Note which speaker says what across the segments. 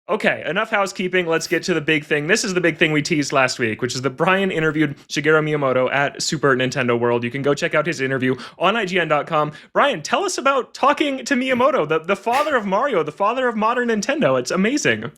Speaker 1: Okay, enough housekeeping. Let's get to the big thing. This is the big thing we teased last week, which is that Brian interviewed Shigeru Miyamoto at Super Nintendo World. You can go check out his interview on IGN.com. Brian, tell us about talking to Miyamoto, the father of Mario, the father of modern Nintendo. It's amazing.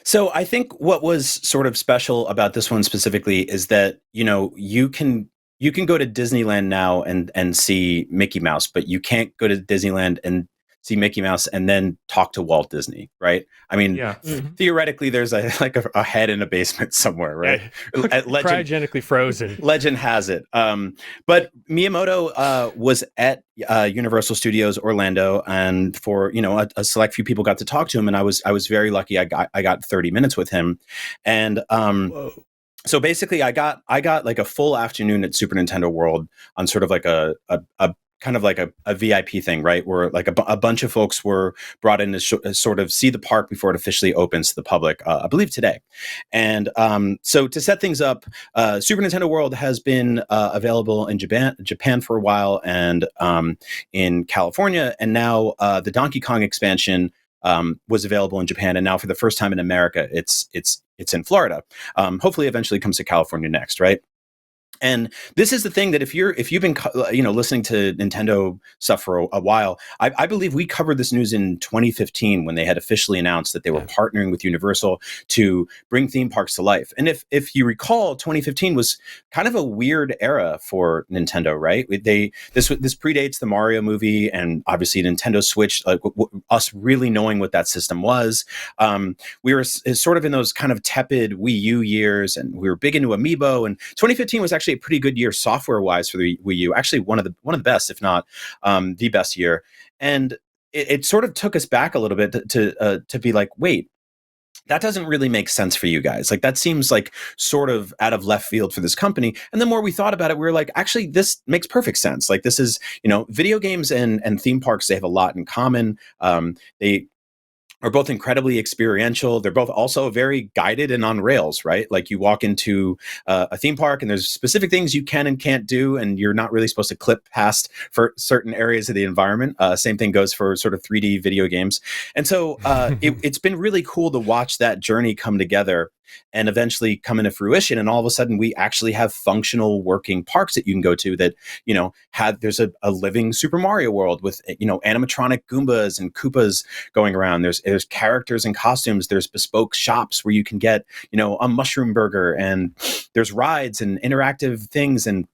Speaker 2: So I think what was sort of special about this one specifically is that, you can go to Disneyland now and see Mickey Mouse, but you can't go to Disneyland and see Mickey Mouse and then talk to Walt Disney, right? I mean,
Speaker 1: Yeah.
Speaker 2: theoretically, there's a head in a basement somewhere, right? Legend
Speaker 3: Cryogenically frozen.
Speaker 2: legend has it. But Miyamoto was at Universal Studios Orlando, and for a select few people got to talk to him, and I was very lucky. I got 30 minutes with him, and
Speaker 3: Whoa.
Speaker 2: so basically I got like a full afternoon at Super Nintendo World on sort of like a kind of like a VIP thing, right? Where like a bunch of folks were brought in to sort of see the park before it officially opens to the public, I believe today. And so to set things up, Super Nintendo World has been available in Japan for a while, and in California, and now the Donkey Kong expansion was available in Japan, and now for the first time in America, it's in Florida. Hopefully, eventually comes to California next, right? And this is the thing that if you've been listening to Nintendo stuff for a while, I believe we covered this news in 2015 when they had officially announced that they were partnering with Universal to bring theme parks to life. And if you recall, 2015 was kind of a weird era for Nintendo, right? This predates the Mario movie, and obviously Nintendo Switch, like us really knowing what that system was. We were sort of in those kind of tepid Wii U years, and we were big into Amiibo. And 2015 was actually a pretty good year software wise for the Wii U. Actually, one of the best, if not the best year. And it sort of took us back a little bit to be like, wait, that doesn't really make sense for you guys. Like that seems like sort of out of left field for this company. And the more we thought about it, we were like, actually, this makes perfect sense. Like this is, video games and theme parks, they have a lot in common. They are both incredibly experiential. They're both also very guided and on rails, right? Like you walk into a theme park and there's specific things you can and can't do, and you're not really supposed to clip past for certain areas of the environment. Same thing goes for sort of 3D video games. And so it's been really cool to watch that journey come together and eventually come into fruition. And all of a sudden we actually have functional working parks that you can go to that, there's a living Super Mario World with, animatronic Goombas and Koopas going around. There's characters and costumes. There's bespoke shops where you can get, a mushroom burger, and there's rides and interactive things, and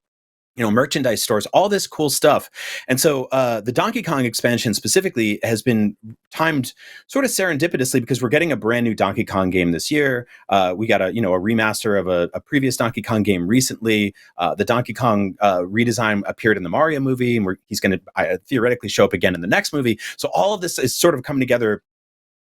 Speaker 2: merchandise stores, all this cool stuff. And so the Donkey Kong expansion specifically has been timed sort of serendipitously because we're getting a brand new Donkey Kong game this year. We got a remaster of a previous Donkey Kong game recently. The Donkey Kong redesign appeared in the Mario movie, and he's going to theoretically show up again in the next movie. So all of this is sort of coming together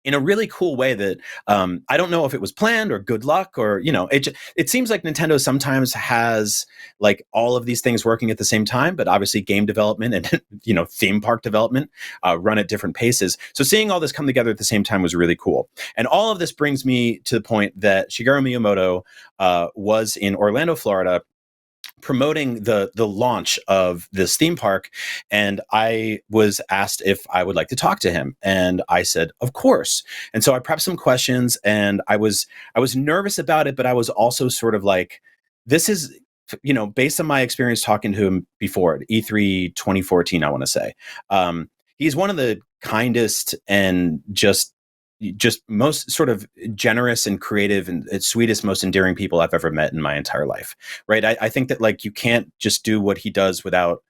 Speaker 2: in a really cool way that I don't know if it was planned or good luck, or it seems like Nintendo sometimes has like all of these things working at the same time, but obviously game development and theme park development run at different paces. So seeing all this come together at the same time was really cool. And all of this brings me to the point that Shigeru Miyamoto was in Orlando, Florida, promoting the launch of this theme park, and I was asked if I would like to talk to him, and I said of course. And so I prepped some questions, and I was nervous about it, but I was also sort of like, this is based on my experience talking to him before at E3 2014, I want to say, he's one of the kindest and just most sort of generous and creative and sweetest, most endearing people I've ever met in my entire life. Right. I think that like you can't just do what he does without,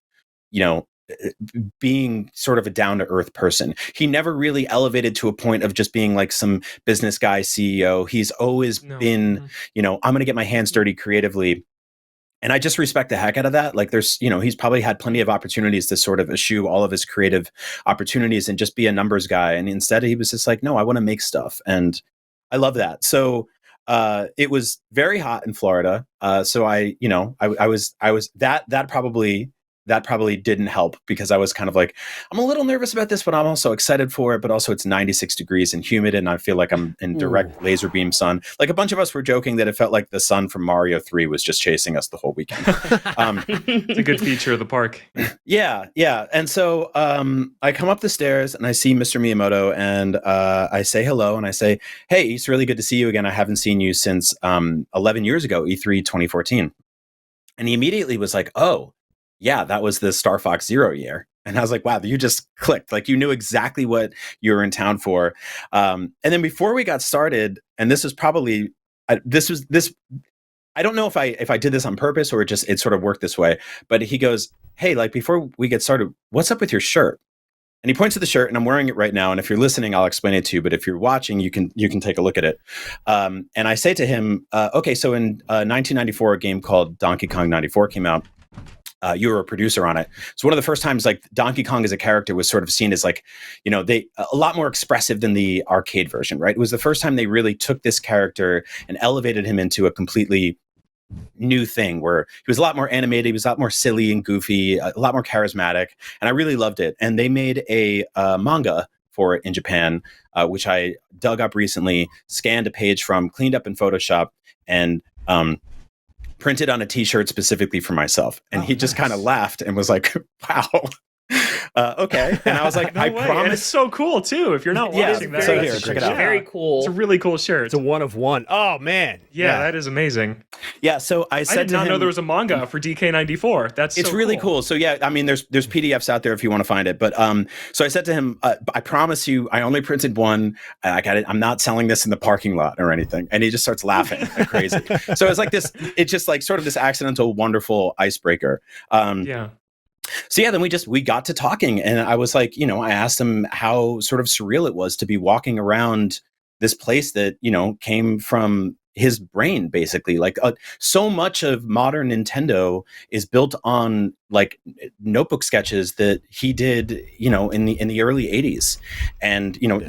Speaker 2: being sort of a down to earth person. He never really elevated to a point of just being like some business guy CEO. He's always been, I'm going to get my hands dirty creatively. And I just respect the heck out of that. Like there's, he's probably had plenty of opportunities to sort of eschew all of his creative opportunities and just be a numbers guy. And instead he was just like, no, I want to make stuff. And I love that. So it was very hot in Florida. So I was that probably that probably didn't help, because I was kind of like, I'm a little nervous about this, but I'm also excited for it. But also it's 96 degrees and humid, and I feel like I'm in direct laser beam sun. Like a bunch of us were joking that it felt like the sun from Mario 3 was just chasing us the whole weekend.
Speaker 1: It's a good feature of the park.
Speaker 2: Yeah. And so I come up the stairs and I see Mr. Miyamoto, and I say hello, and I say, hey, it's really good to see you again. I haven't seen you since 11 years ago, E3 2014. And he immediately was like, oh, yeah, that was the Star Fox Zero year. And I was like, wow, you just clicked. Like, you knew exactly what you were in town for. And then before we got started, and this was probably, I don't know if I did this on purpose or it sort of worked this way, but he goes, hey, like, before we get started, what's up with your shirt? And he points to the shirt, and I'm wearing it right now. And if you're listening, I'll explain it to you. But if you're watching, you can take a look at it. And I say to him, okay, so in 1994, a game called Donkey Kong 94 came out. You were a producer on it. So one of the first times, like, Donkey Kong as a character was sort of seen as, like, you know, a lot more expressive than the arcade version, right? It was the first time they really took this character and elevated him into a completely new thing, where he was a lot more animated, he was a lot more silly and goofy, a lot more charismatic, and I really loved it. And they made a manga for it in Japan, which I dug up recently, scanned a page from, cleaned up in Photoshop, and printed on a t-shirt specifically for myself. And he just kind of laughed and was like, wow. Okay. And I was like,
Speaker 1: no
Speaker 2: I
Speaker 1: way.
Speaker 2: promise.
Speaker 1: And it's so cool too. If you're not watching that,
Speaker 2: so here, check it out.
Speaker 3: Very cool.
Speaker 1: It's a really cool shirt.
Speaker 3: It's a one of one. Oh man.
Speaker 1: Yeah, that is amazing.
Speaker 2: Yeah. So I said
Speaker 1: I did not know there was a manga for DK94. It's
Speaker 2: so really cool. So yeah, I mean, there's PDFs out there if you want to find it. But so I said to him, I promise you, I only printed one. I got it. I'm not selling this in the parking lot or anything. And he just starts laughing like crazy. So it's like this. It's just like sort of this accidental, wonderful icebreaker.
Speaker 1: Yeah.
Speaker 2: So yeah, then we got to talking, and I was like, you know, I asked him how sort of surreal it was to be walking around this place that, you know, came from his brain, basically. Like so much of modern Nintendo is built on like notebook sketches that he did, you know, in the early 80s, and, you know,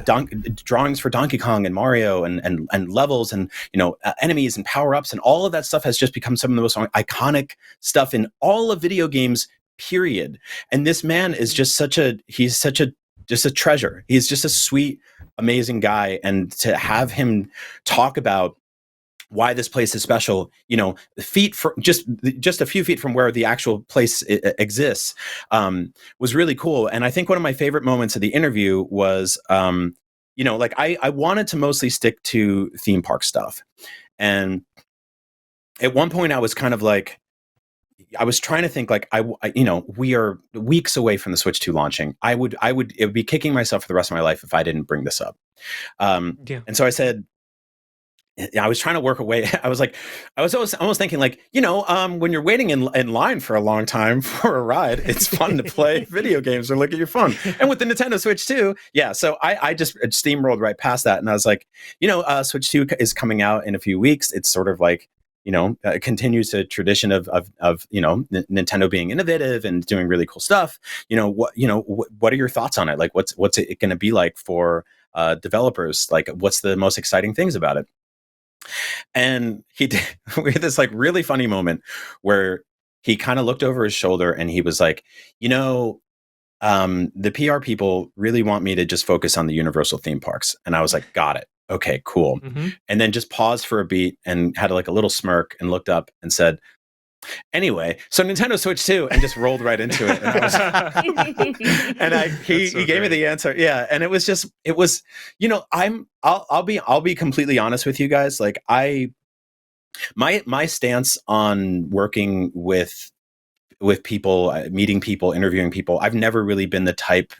Speaker 2: drawings for Donkey Kong and Mario and levels and, you know, enemies and power-ups, and all of that stuff has just become some of the most iconic stuff in all of video games, period. And this man is just just a treasure. He's just a sweet, amazing guy. And to have him talk about why this place is special, you know, just a few feet from where the actual place exists, was really cool. And I think one of my favorite moments of the interview was, you know, like I wanted to mostly stick to theme park stuff. And at one point I was kind of like, I was trying to think, like, I you know, we are weeks away from the Switch 2 launching. It would be kicking myself for the rest of my life if I didn't bring this up. And so I said, I was trying to work away. I was almost thinking, like, you know, when you're waiting in line for a long time for a ride, it's fun to play video games or look at your phone. And with the Nintendo Switch 2, yeah. So I just steamrolled right past that, and I was like, you know, Switch 2 is coming out in a few weeks. It's sort of like, you know, it continues a tradition of you know, Nintendo being innovative and doing really cool stuff. You know, what are your thoughts on it? Like, what's it going to be like for developers? Like, what's the most exciting things about it? And we had this like really funny moment where he kind of looked over his shoulder and he was like, you know, the PR people really want me to just focus on the Universal theme parks. And I was like, got it. Okay, cool. Mm-hmm. And then just paused for a beat and had like a little smirk and looked up and said, anyway, so Nintendo Switch 2, and just rolled right into it. And he gave me the answer. Yeah. And it was, you know, I'll be completely honest with you guys. Like my stance on working with people, meeting people, interviewing people, I've never really been the type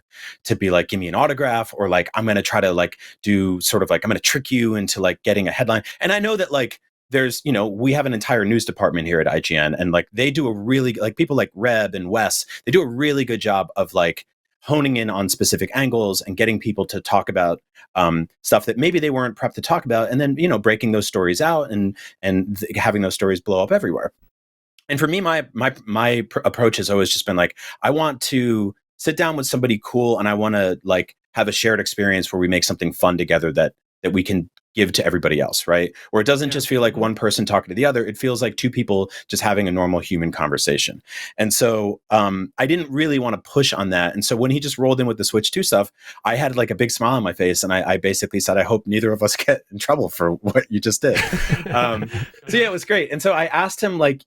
Speaker 2: to be like, give me an autograph, or like, I'm going to try to like do sort of like, I'm going to trick you into like getting a headline. And I know that like, there's, you know, we have an entire news department here at IGN, and like they do a really, like, people like Reb and Wes, they do a really good job of like honing in on specific angles and getting people to talk about stuff that maybe they weren't prepped to talk about, and then, you know, breaking those stories out and having those stories blow up everywhere. And for me, my approach has always just been like, I want to sit down with somebody cool, and I want to like have a shared experience where we make something fun together that we can give to everybody else, right? Or it doesn't just feel like one person talking to the other. It feels like two people just having a normal human conversation. And so I didn't really want to push on that. And so when he just rolled in with the Switch 2 stuff, I had like a big smile on my face, and I basically said, I hope neither of us get in trouble for what you just did. So yeah, it was great. And so I asked him, like,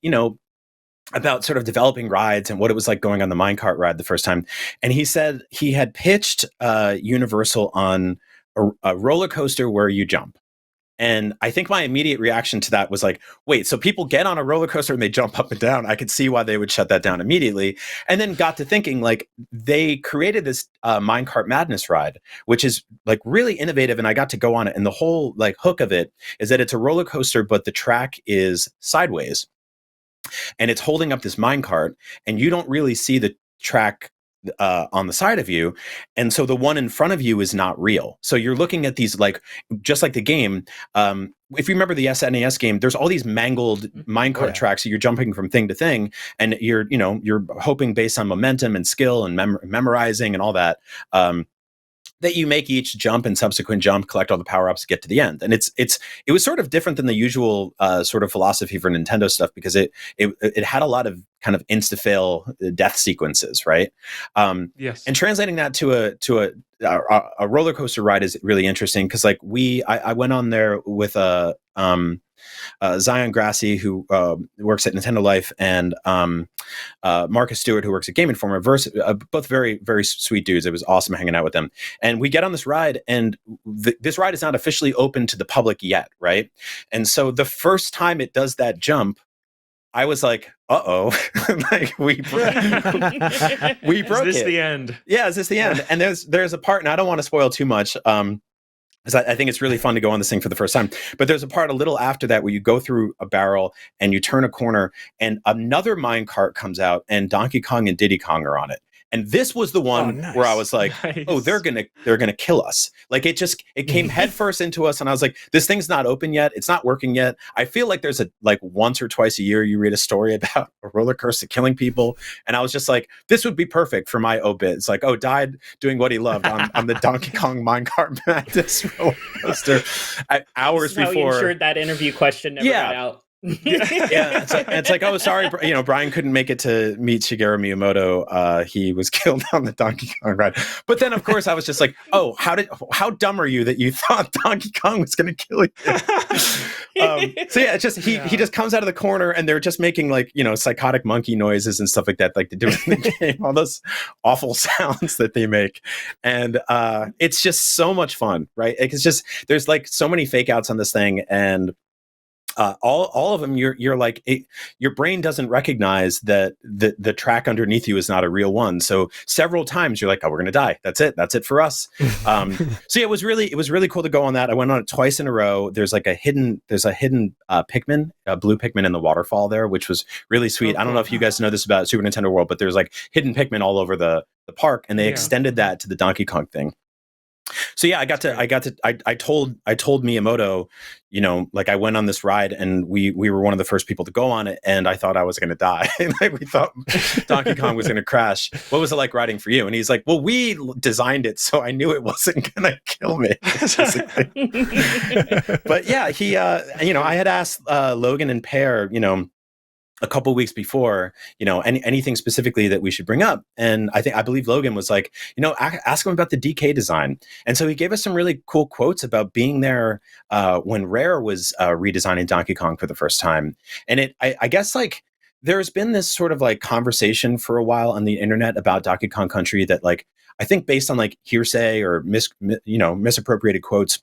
Speaker 2: about sort of developing rides and what it was like going on the minecart ride the first time. And he said he had pitched Universal on a roller coaster where you jump. And I think my immediate reaction to that was like, wait, so people get on a roller coaster and they jump up and down. I could see why they would shut that down immediately. And then got to thinking, like, they created this Minecart Madness ride, which is like really innovative. And I got to go on it. And the whole like hook of it is that it's a roller coaster, but the track is sideways. And it's holding up this minecart, and you don't really see the track on the side of you. And so the one in front of you is not real. So you're looking at these, like, just like the game. If you remember the SNES game, there's all these mangled minecart tracks. So you're jumping from thing to thing, and you're hoping based on momentum and skill and memorizing and all that, that you make each jump and subsequent jump, collect all the power-ups to get to the end. And it was sort of different than the usual sort of philosophy for Nintendo stuff, because it had a lot of kind of insta-fail death sequences, right?
Speaker 1: Yes.
Speaker 2: And translating that to a roller coaster ride is really interesting, because like I went on there with Zion Grassi, who works at Nintendo Life, and Marcus Stewart, who works at Game Informer, both very, very sweet dudes. It was awesome hanging out with them. And we get on this ride, and this ride is not officially open to the public yet, right? And so the first time it does that jump, I was like, uh-oh, like we broke
Speaker 1: Is this
Speaker 2: it.
Speaker 1: the end?
Speaker 2: Yeah, is this the end? And there's a part, and I don't want to spoil too much, because I think it's really fun to go on this thing for the first time. But there's a part a little after that where you go through a barrel and you turn a corner, and another minecart comes out, and Donkey Kong and Diddy Kong are on it. And this was the one where I was like,
Speaker 1: Nice.
Speaker 2: oh, they're gonna kill us. Like it came headfirst into us, and I was like, this thing's not open yet. It's not working yet. I feel like there's once or twice a year you read a story about a roller coaster killing people, and I was just like, this would be perfect for my obit. It's like, oh, died doing what he loved on the Donkey Kong Minecart Madness roller coaster hours
Speaker 4: This is
Speaker 2: before.
Speaker 4: how you ensured that interview question never got out.
Speaker 2: Yeah, it's like, oh, sorry, Brian couldn't make it to meet Shigeru Miyamoto. He was killed on the Donkey Kong ride. But then, of course, I was just like, oh, how dumb are you that you thought Donkey Kong was going to kill you? So yeah, it's just he just comes out of the corner, and they're just making like psychotic monkey noises and stuff like that, like they do in the game, all those awful sounds that they make, and it's just so much fun, right? It's just there's like so many fake outs on this thing, and all of them, you're like, your brain doesn't recognize that the track underneath you is not a real one. So several times you're like, oh, we're gonna die. That's it for us. So yeah, it was really cool to go on that. I went on it twice in a row. There's a hidden Pikmin, a blue Pikmin in the waterfall there, which was really sweet. I don't know if you guys know this about Super Nintendo World, but there's like hidden Pikmin all over the park, and they extended that to the Donkey Kong thing. So yeah, I told Miyamoto, like I went on this ride, and we were one of the first people to go on it, and I thought I was going to die. Like we thought Donkey Kong was going to crash. What was it like riding for you? And he's like, well, we designed it, so I knew it wasn't going to kill me. But yeah, he, I had asked Logan and Pear, a couple weeks before, anything specifically that we should bring up. And I believe Logan was like, ask him about the DK design. And so he gave us some really cool quotes about being there when Rare was redesigning Donkey Kong for the first time. And I guess like there's been this sort of like conversation for a while on the internet about Donkey Kong Country that like, I think based on like hearsay or misappropriated quotes,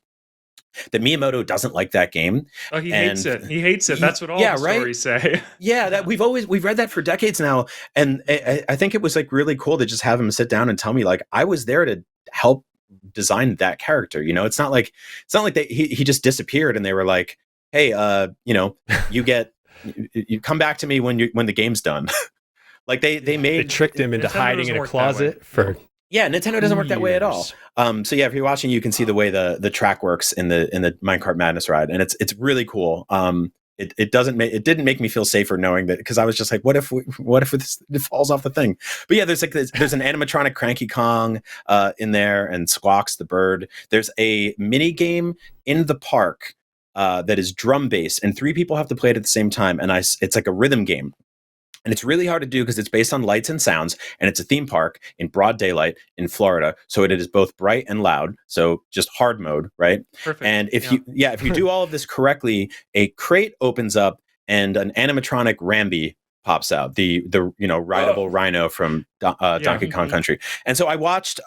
Speaker 2: that Miyamoto doesn't like that game.
Speaker 1: Oh, he hates it. He hates it. That's what all the stories say.
Speaker 2: Yeah, that we've read that for decades now, and I think it was like really cool to just have him sit down and tell me like I was there to help design that character. It's not like he just disappeared and they were like, hey, you come back to me when the game's done. Like they
Speaker 3: tricked him into
Speaker 1: Nintendo
Speaker 3: hiding in a
Speaker 1: doesn't work that
Speaker 3: closet for.
Speaker 2: Yeah, Nintendo doesn't work that way at all. So yeah, if you're watching, you can see the way the track works in the Minecart Madness ride, and it's really cool. it didn't make me feel safer knowing that, because I was just like, what if it falls off the thing? But yeah, there's an animatronic Cranky Kong in there, and Squawks the bird. There's a mini game in the park that is drum based, and 3 people have to play it at the same time, and it's like a rhythm game. And it's really hard to do because it's based on lights and sounds, and it's a theme park in broad daylight in Florida. So it is both bright and loud. So just hard mode, right?
Speaker 1: Perfect.
Speaker 2: And if you do all of this correctly, a crate opens up and an animatronic Rambi pops out, the rideable rhino from Donkey Kong Country. And so I watched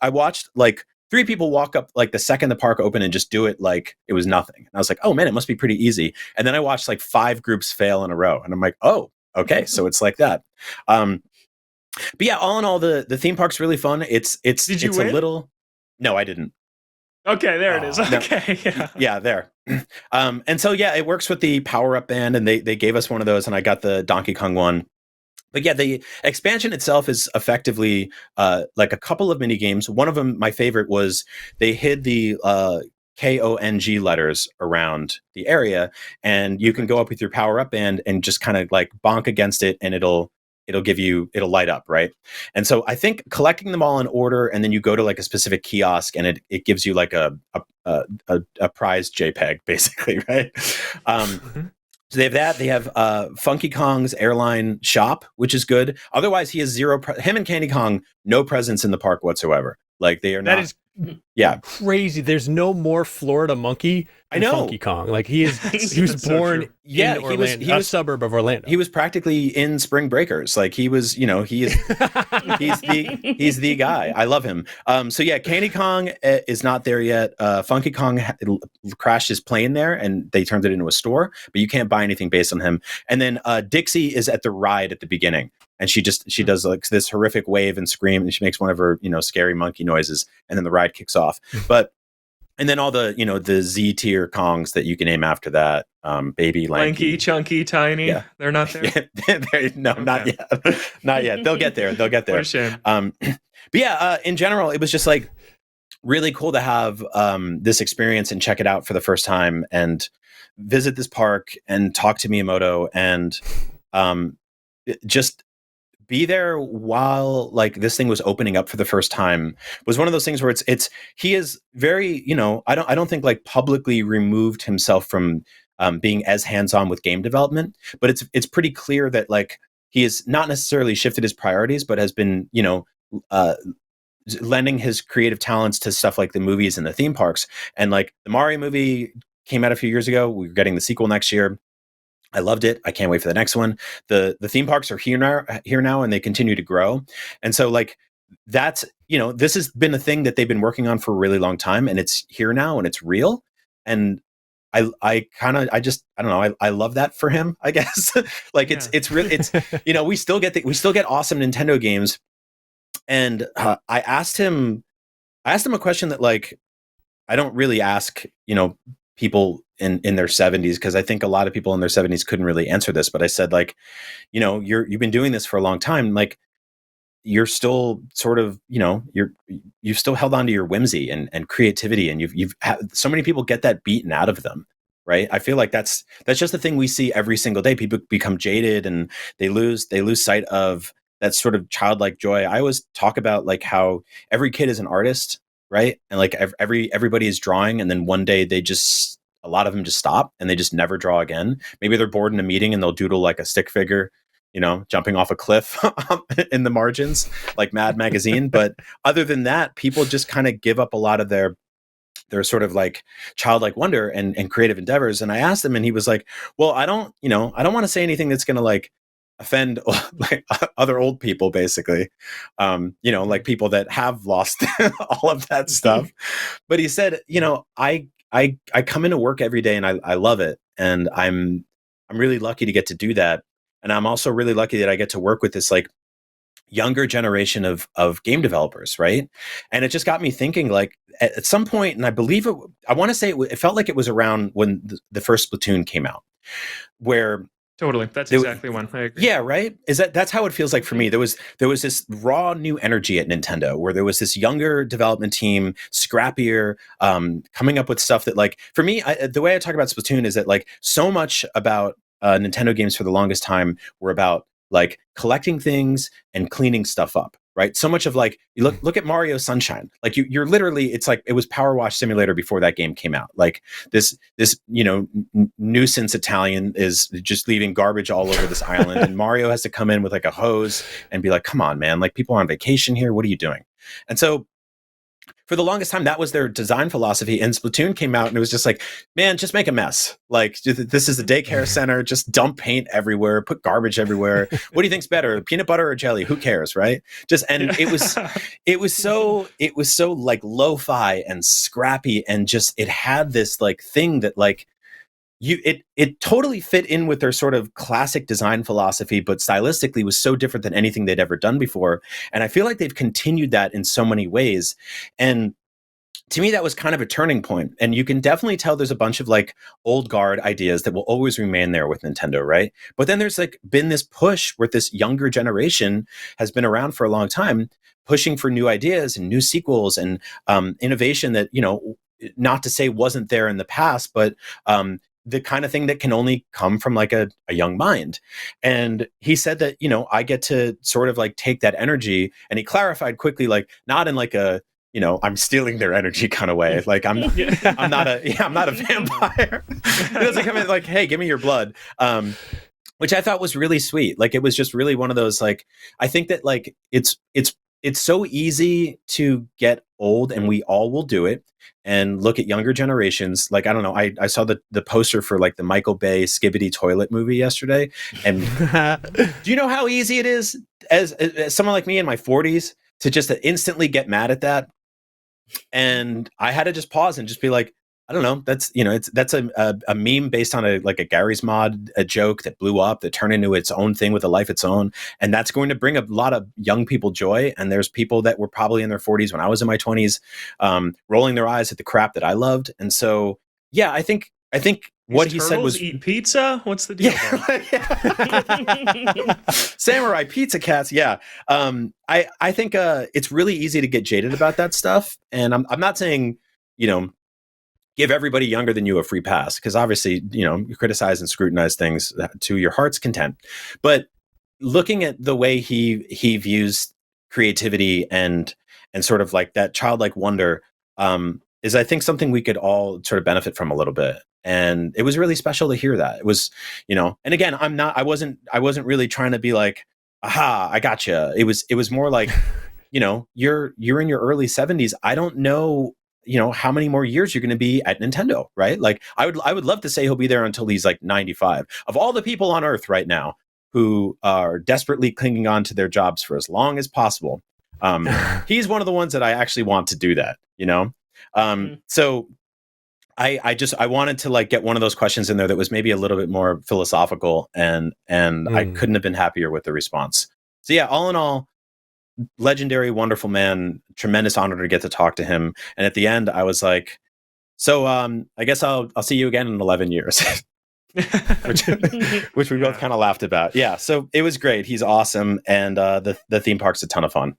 Speaker 2: like 3 people walk up like the second the park opened and just do it like it was nothing. And I was like, oh man, it must be pretty easy. And then I watched like 5 groups fail in a row, and I'm like, oh. Okay, so it's like that. But yeah, all in all, the theme park's really fun. It's
Speaker 1: win?
Speaker 2: a little. No, I didn't.
Speaker 1: Okay, there it is.
Speaker 2: No.
Speaker 1: Okay,
Speaker 2: yeah, there. And so yeah, it works with the power up band, and they gave us one of those, and I got the Donkey Kong one. But yeah, the expansion itself is effectively like a couple of mini games. One of them, my favorite, was they hid the KONG letters around the area, and you can go up with your power up band and just kind of like bonk against it, and it'll light up, right? And so I think collecting them all in order, and then you go to like a specific kiosk, and it gives you like a prize JPEG basically, right? So they have that. They have Funky Kong's airline shop, which is good. Otherwise, he has zero. Him and Candy Kong, no presence in the park whatsoever. Like they are not.
Speaker 3: That is crazy. There's no more Florida monkey than Funky Kong. Like he was born in Orlando, he was a suburb of Orlando.
Speaker 2: He was practically in Spring Breakers. Like he was, he's the guy. I love him. So yeah, Candy Kong is not there yet. Funky Kong crashed his plane there, and they turned it into a store, but you can't buy anything based on him. And then Dixie is at the ride at the beginning. And she does like this horrific wave and scream, and she makes one of her, scary monkey noises, and then the ride kicks off. And then all the, the Z tier Kongs that you can name after that, Baby, Lanky,
Speaker 1: Chunky, Tiny. Yeah. They're not there.
Speaker 2: No, not yet. Not yet. They'll get there.
Speaker 1: What a shame.
Speaker 2: But yeah, in general, it was just like really cool to have this experience and check it out for the first time and visit this park and talk to Miyamoto and just be there while like this thing was opening up for the first time. Was one of those things where he is very, I don't think like publicly removed himself from being as hands-on with game development, but it's pretty clear that like he has not necessarily shifted his priorities, but has been, lending his creative talents to stuff like the movies and the theme parks. And like the Mario movie came out a few years ago. We're getting the sequel next year. I loved it. I can't wait for the next one. The theme parks are here now, and they continue to grow. And so like that's, this has been a thing that they've been working on for a really long time, and it's here now and it's real. And I don't know. I love that for him, I guess. Like it's really, we still get awesome Nintendo games. And I asked him a question that like, I don't really ask, people in their 70s, because I think a lot of people in their 70s couldn't really answer this. But I said, like, you've been doing this for a long time. Like, you're still sort of, you've still held on to your whimsy and creativity, and you've so many people get that beaten out of them, right? I feel like that's just the thing we see every single day. People become jaded and they lose sight of that sort of childlike joy. I always talk about like how every kid is an artist, right? And like everybody is drawing, and then one day a lot of them just stop and they just never draw again. Maybe they're bored in a meeting and they'll doodle like a stick figure, jumping off a cliff in the margins, like Mad Magazine. But other than that, people just kind of give up a lot of their sort of like childlike wonder and creative endeavors. And I asked him, and he was like, well, I don't want to say anything that's going to like offend like other old people, basically, like people that have lost all of that stuff. But he said, I come into work every day and I love it, and I'm really lucky to get to do that, and I'm also really lucky that I get to work with this like younger generation of game developers, right? And it just got me thinking, like at some point, and I believe I want to say it felt like it was around when the first Splatoon came out, where
Speaker 1: totally. That's exactly one. I agree.
Speaker 2: Yeah, right? That's how it feels like for me. There was this raw new energy at Nintendo, where there was this younger development team, scrappier, coming up with stuff that, like, for me, the way I talk about Splatoon is that like so much about Nintendo games for the longest time were about like collecting things and cleaning stuff up, right? So much of like, you look at Mario Sunshine, like you're literally, it's like it was Power Wash Simulator before that game came out. Like this nuisance Italian is just leaving garbage all over this island, and Mario has to come in with like a hose and be like, come on, man, like people are on vacation here, what are you doing? And so for the longest time, that was their design philosophy. And Splatoon came out and it was just like, man, just make a mess. Like, this is a daycare center. Just dump paint everywhere, put garbage everywhere. What do you think's better, peanut butter or jelly? Who cares, right? Just, and it was so like lo-fi and scrappy, and just, it had this like thing that like, it totally fit in with their sort of classic design philosophy, but stylistically was so different than anything they'd ever done before. And I feel like they've continued that in so many ways. And to me, that was kind of a turning point. And you can definitely tell there's a bunch of like old guard ideas that will always remain there with Nintendo, right? But then there's like been this push where this younger generation has been around for a long time, pushing for new ideas and new sequels and innovation that, not to say wasn't there in the past, but the kind of thing that can only come from like a young mind. And he said that, I get to sort of like take that energy, and he clarified quickly, like not in like a, I'm stealing their energy kind of way. Like I'm not a vampire. He doesn't come in like, hey, give me your blood. Which I thought was really sweet. Like it was just really one of those, like, I think that like it's so easy to get old, and we all will do it, and look at younger generations. Like, I don't know, I saw the poster for like the Michael Bay Skibbity Toilet movie yesterday. And do you know how easy it is as someone like me in my 40s to just instantly get mad at that? And I had to just pause and just be like, I don't know. That's, that's a meme based on a Gary's Mod, a joke that blew up, that turned into its own thing with a life its own. And that's going to bring a lot of young people joy. And there's people that were probably in their 40s when I was in my 20s, rolling their eyes at the crap that I loved. And so, yeah, I think what he said was,
Speaker 1: eat pizza. What's the deal?
Speaker 2: Yeah. Samurai pizza cats. Yeah. I think it's really easy to get jaded about that stuff. And I'm not saying, give everybody younger than you a free pass, because obviously, you criticize and scrutinize things to your heart's content. But looking at the way he views creativity and sort of like that childlike wonder is, I think, something we could all sort of benefit from a little bit. And it was really special to hear that. It was, and again, I wasn't really trying to be like, aha, I gotcha. It was more like, you're in your early 70s. I don't know, how many more years you're going to be at Nintendo, right? Like I would love to say he'll be there until he's like 95. Of all the people on earth right now who are desperately clinging on to their jobs for as long as possible, he's one of the ones that I actually want to do that, So I wanted to like get one of those questions in there that was maybe a little bit more philosophical, and I couldn't have been happier with the response. So yeah, all in all, legendary, wonderful man, tremendous honor to get to talk to him. And at the end, I was like, so I guess I'll see you again in 11 years, which we both kind of laughed about. Yeah. So it was great. He's awesome. And the theme park's a ton of fun.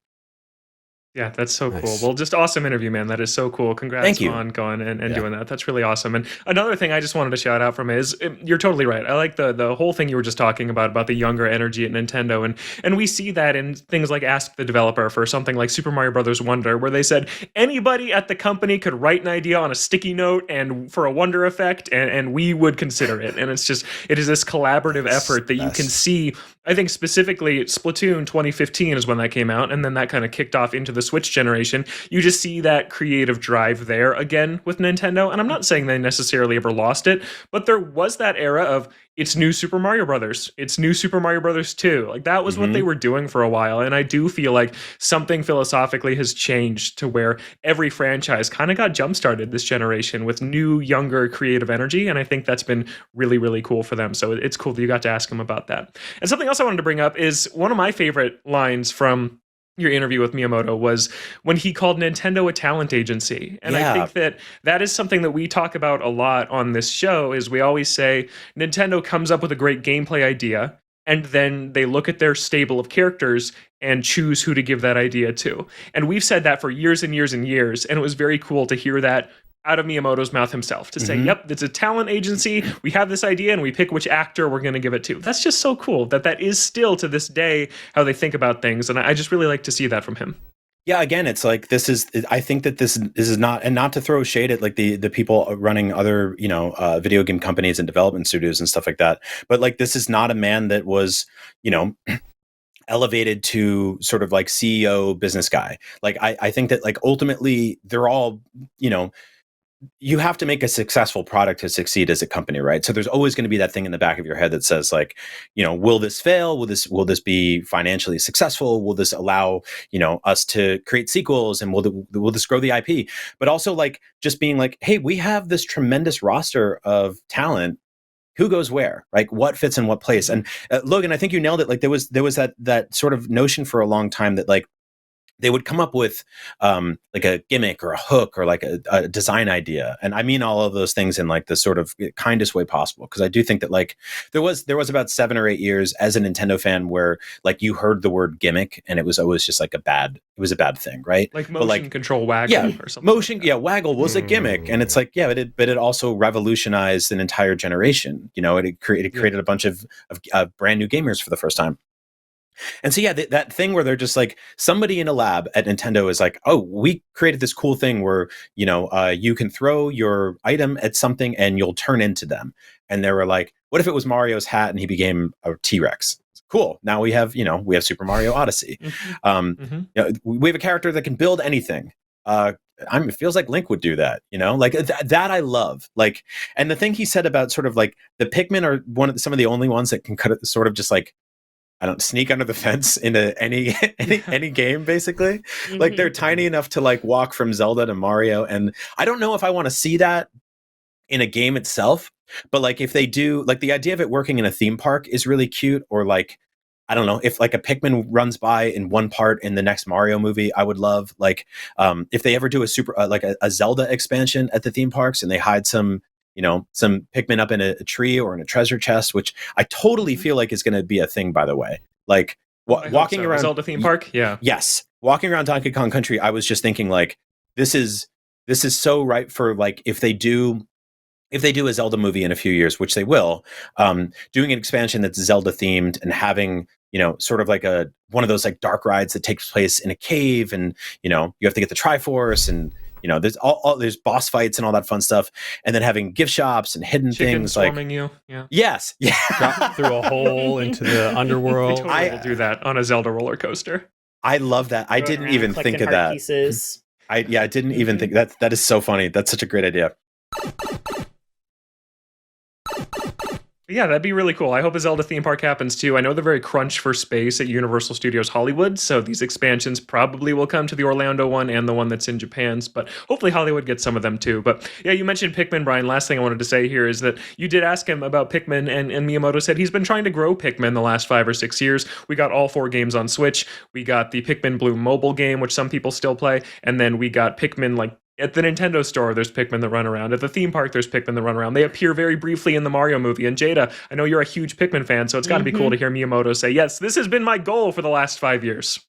Speaker 1: Yeah, that's so cool. Well, just awesome interview, man. That is so cool. Congrats on going and doing that. That's really awesome. And another thing I just wanted to shout out from is, you're totally right. I like the whole thing you were just talking about the younger energy at Nintendo. And we see that in things like Ask the Developer for something like Super Mario Brothers Wonder, where they said anybody at the company could write an idea on a sticky note and for a wonder effect, and we would consider it. And it is this collaborative effort that you can see. I think specifically Splatoon 2015 is when that came out, and then that kind of kicked off into the Switch generation. You just see that creative drive there again with Nintendo, and I'm not saying they necessarily ever lost it, but there was that era of it's new Super Mario Brothers, it's new Super Mario Brothers 2. Like that was what they were doing for a while, and I do feel like something philosophically has changed to where every franchise kind of got jump-started this generation with new, younger, creative energy, and I think that's been really, really cool for them. So it's cool that you got to ask them about that. And something else I wanted to bring up is one of my favorite lines from your interview with Miyamoto was when he called Nintendo a talent agency. And I think that is something that we talk about a lot on this show, is we always say Nintendo comes up with a great gameplay idea, and then they look at their stable of characters and choose who to give that idea to. And we've said that for years and years and years, and it was very cool to hear that out of Miyamoto's mouth himself to say, yep, it's a talent agency. We have this idea and we pick which actor we're going to give it to. That's just so cool that is still to this day how they think about things. And I just really like to see that from him.
Speaker 2: Yeah, again, it's like I think that this is not, and not to throw shade at like the people running other, video game companies and development studios and stuff like that. But like, this is not a man that was, elevated to sort of like CEO business guy. Like, I think that like ultimately they're all, you have to make a successful product to succeed as a company, right? So there's always going to be that thing in the back of your head that says like, will this fail? Will this be financially successful? Will this allow, us to create sequels, and will this grow the IP? But also like just being like, hey, we have this tremendous roster of talent. Who goes where? Like what fits in what place? And Logan, I think you nailed it. Like there was that sort of notion for a long time that like they would come up with like a gimmick or a hook or like a design idea. And I mean all of those things in like the sort of kindest way possible. Because I do think that like there was about 7 or 8 years as a Nintendo fan where like you heard the word gimmick and it was always just like a bad thing, right?
Speaker 1: Like motion control waggle or something.
Speaker 2: Waggle was a gimmick. And it's like, yeah, but it also revolutionized an entire generation. It created a bunch of brand new gamers for the first time. And so, yeah, that thing where they're just like somebody in a lab at Nintendo is like, oh, we created this cool thing where, you can throw your item at something and you'll turn into them. And they were like, what if it was Mario's hat and he became a T-Rex? Cool. Now we have Super Mario Odyssey. We have a character that can build anything. It feels like Link would do that, like that I love. Like, and the thing he said about sort of like the Pikmin are some of the only ones that can sort of just like, I don't sneak under the fence into any game, basically. Like they're tiny enough to like walk from Zelda to Mario. And I don't know if I want to see that in a game itself, but like if they do, like the idea of it working in a theme park is really cute. Or like, I don't know, if like a Pikmin runs by in one part in the next Mario movie, I would love like if they ever do a super like a Zelda expansion at the theme parks and they hide some Pikmin up in a tree or in a treasure chest, which I totally feel like is going to be a thing, by the way. Like walking around
Speaker 1: Zelda theme park. Yeah.
Speaker 2: Yes. Walking around Donkey Kong Country. I was just thinking like, this is so right for like, if they do a Zelda movie in a few years, which they will, doing an expansion that's Zelda themed and having, sort of like one of those like dark rides that takes place in a cave, and, you have to get the Triforce, and, there's boss fights and all that fun stuff, and then having gift shops and hidden things like
Speaker 1: you. Yeah.
Speaker 2: Yes. Yeah.
Speaker 3: Drop through a hole into the underworld.
Speaker 1: I will do that on a Zelda roller coaster.
Speaker 2: I love that. I didn't even think of that.
Speaker 4: Pieces.
Speaker 2: I didn't even think that is so funny. That's such a great idea.
Speaker 1: Yeah, that'd be really cool. I hope a Zelda theme park happens too. I know they're very crunched for space at Universal Studios Hollywood, so these expansions probably will come to the Orlando one and the one that's in Japan's, but hopefully Hollywood gets some of them too. But yeah, you mentioned Pikmin, Brian. Last thing I wanted to say here is that you did ask him about Pikmin, and Miyamoto said he's been trying to grow Pikmin the last 5 or 6 years. We got all 4 games on Switch. We got the Pikmin Blue mobile game, which some people still play, and then we got Pikmin like at the Nintendo store, there's Pikmin that run around. At the theme park, there's Pikmin that run around. They appear very briefly in the Mario movie. And Jada, I know you're a huge Pikmin fan, so it's got to be cool to hear Miyamoto say, yes, this has been my goal for the last 5 years.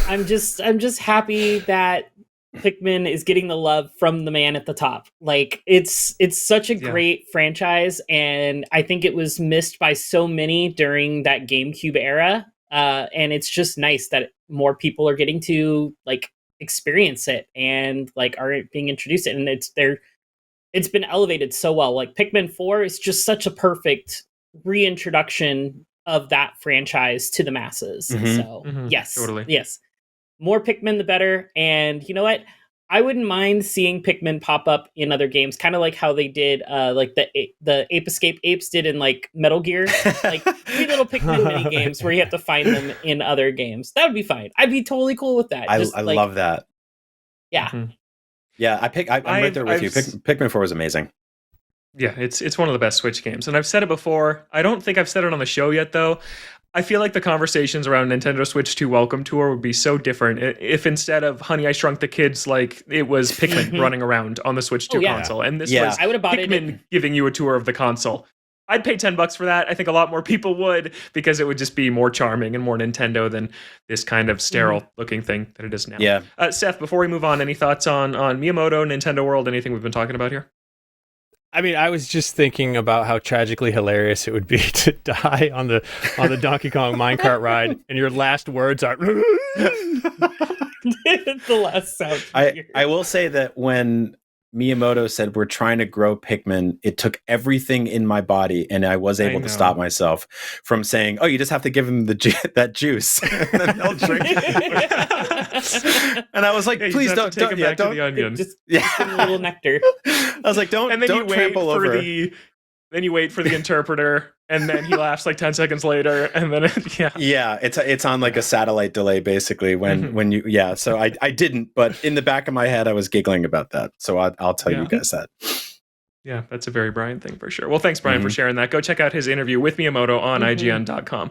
Speaker 4: I'm just happy that Pikmin is getting the love from the man at the top. Like it's such a great franchise, and I think it was missed by so many during that GameCube era. And it's just nice that more people are getting to like experience it and like are being introduced to it, and it's been elevated so well. Like Pikmin 4 is just such a perfect reintroduction of that franchise to the masses. So yes, totally. Yes, more Pikmin the better. And you know what, I wouldn't mind seeing Pikmin pop up in other games, kind of like how they did like the Ape Escape Apes did in like Metal Gear, like 3 little Pikmin mini games where you have to find them in other games. That would be fine. I'd be totally cool with that.
Speaker 2: I love that.
Speaker 4: Yeah.
Speaker 2: Yeah, I'm right there with you. Pikmin 4 was amazing.
Speaker 1: Yeah, it's one of the best Switch games. And I've said it before. I don't think I've said it on the show yet, though. I feel like the conversations around Nintendo Switch 2 Welcome Tour would be so different if instead of Honey, I Shrunk the Kids, like it was Pikmin running around on the Switch 2 console. And this was
Speaker 4: I would have bought
Speaker 1: Pikmin giving you a tour of the console. I'd pay $10 for that. I think a lot more people would, because it would just be more charming and more Nintendo than this kind of sterile looking thing that it is now.
Speaker 2: Yeah.
Speaker 1: Seth, before we move on, any thoughts on Miyamoto, Nintendo World, anything we've been talking about here?
Speaker 3: I mean, I was just thinking about how tragically hilarious it would be to die on the Donkey Kong minecart ride, and your last words are
Speaker 4: the last sound.
Speaker 2: I will say that when Miyamoto said we're trying to grow Pikmin, it took everything in my body, and I was able to stop myself from saying, "Oh, you just have to give him that juice, and then they'll drink it." And I was like, "Please don't
Speaker 1: take it back to the onion.
Speaker 4: Just a little nectar."
Speaker 2: I was like, "Don't trample over."
Speaker 1: Then you wait for the interpreter, and then he laughs like 10 seconds later, and then
Speaker 2: it's on like a satellite delay basically when you So I didn't, but in the back of my head I was giggling about that. So I'll tell you guys that.
Speaker 1: Yeah, that's a very Brian thing for sure. Well, thanks, Brian, for sharing that. Go check out his interview with Miyamoto on IGN.com.